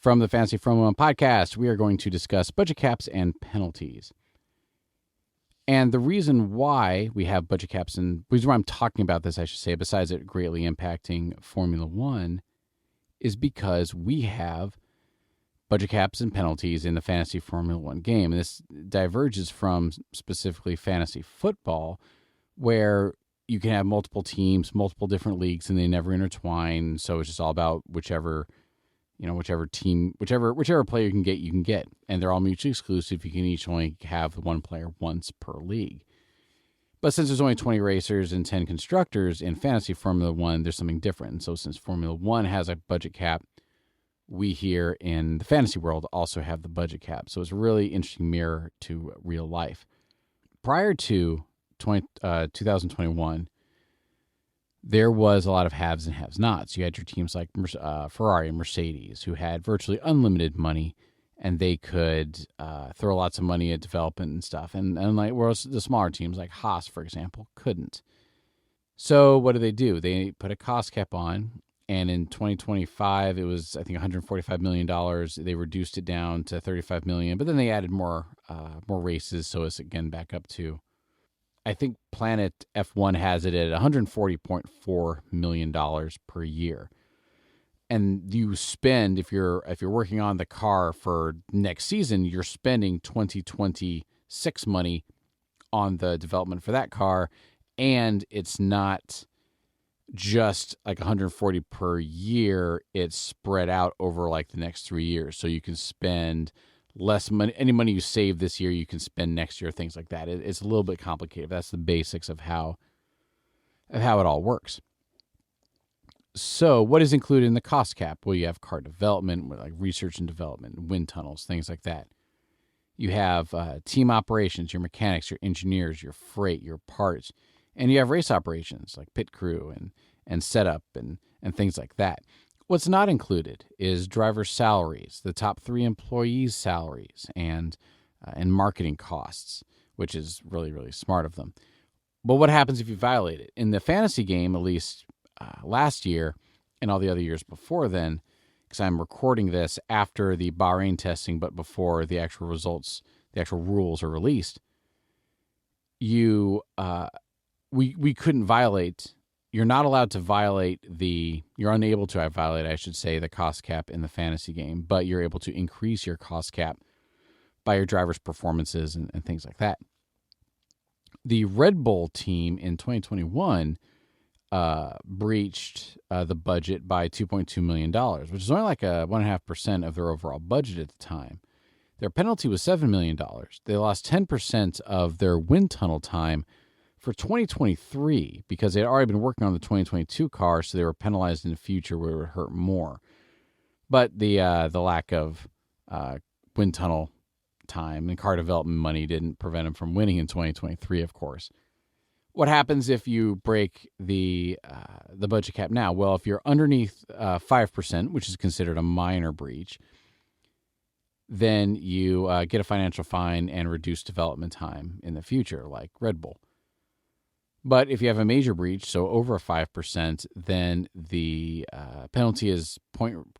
From the Fantasy Formula One podcast, we are going to discuss budget caps and penalties. And the reason why we have budget caps, and the reason why I'm talking about this, I should say, besides it greatly impacting Formula One, is because we have budget caps and penalties in the Fantasy Formula One game. And this diverges from specifically fantasy football, where you can have multiple teams, multiple different leagues, and they never intertwine. So it's just all about whichever team, whichever player you can get. And they're all mutually exclusive. You can each only have one player once per league. But since there's only 20 racers and 10 constructors in Fantasy Formula One, there's something different. And so since Formula One has a budget cap, we here in the fantasy world also have the budget cap. So it's a really interesting mirror to real life. Prior to 2021, there was a lot of haves and have-nots. You had your teams like Ferrari and Mercedes, who had virtually unlimited money, and they could throw lots of money at development and stuff. And whereas the smaller teams like Haas, for example, couldn't. So what do? They put a cost cap on, and in 2025, it was, I think, $145 million. They reduced it down to $35 million, but then they added more races, so it's again back up to, I think Planet F1 has it at $140.4 million per year. And you spend, if you're working on the car for next season, you're spending 2026 money on the development for that car. And it's not just like 140 per year. It's spread out over like the next 3 years. So you can spend less money. Any money you save this year, you can spend next year, things like that. It's a little bit complicated. That's the basics of how it all works. So what is included in the cost cap? Well, you have car development, like research and development, wind tunnels, things like that. You have team operations, your mechanics, your engineers, your freight, your parts. And you have race operations like pit crew and setup and things like that. What's not included is driver salaries, the top 3 employees' salaries, and marketing costs, which is really, really smart of them. But what happens if you violate it? In the fantasy game, at least last year and all the other years before then, because I'm recording this after the Bahrain testing, but before the actual results, the actual rules are released, we couldn't violate. You're not allowed to violate you're unable to violate, I should say, the cost cap in the fantasy game, but you're able to increase your cost cap by your driver's performances and things like that. The Red Bull team in 2021 breached the budget by $2.2 million, which is only like 1.5% of their overall budget at the time. Their penalty was $7 million. They lost 10% of their wind tunnel time for 2023, because they had already been working on the 2022 car, so they were penalized in the future where it would hurt more. But the lack of wind tunnel time and car development money didn't prevent them from winning in 2023, of course. What happens if you break the budget cap now? Well, if you're underneath 5%, which is considered a minor breach, then you get a financial fine and reduced development time in the future, like Red Bull. But if you have a major breach, so over 5%, then the penalty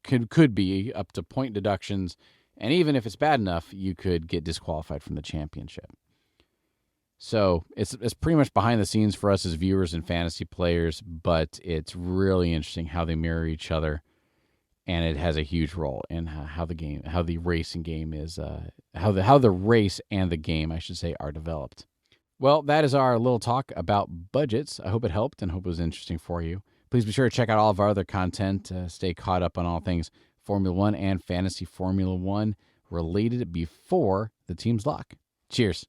could be up to point deductions. And even if it's bad enough, you could get disqualified from the championship. So it's pretty much behind the scenes for us as viewers and fantasy players, but it's really interesting how they mirror each other. And it has a huge role in how the racing game is, how the race and the game, I should say, are developed. Well, that is our little talk about budgets. I hope it helped and hope it was interesting for you. Please be sure to check out all of our other content. Stay caught up on all things Formula One and Fantasy Formula One related before the teams lock. Cheers.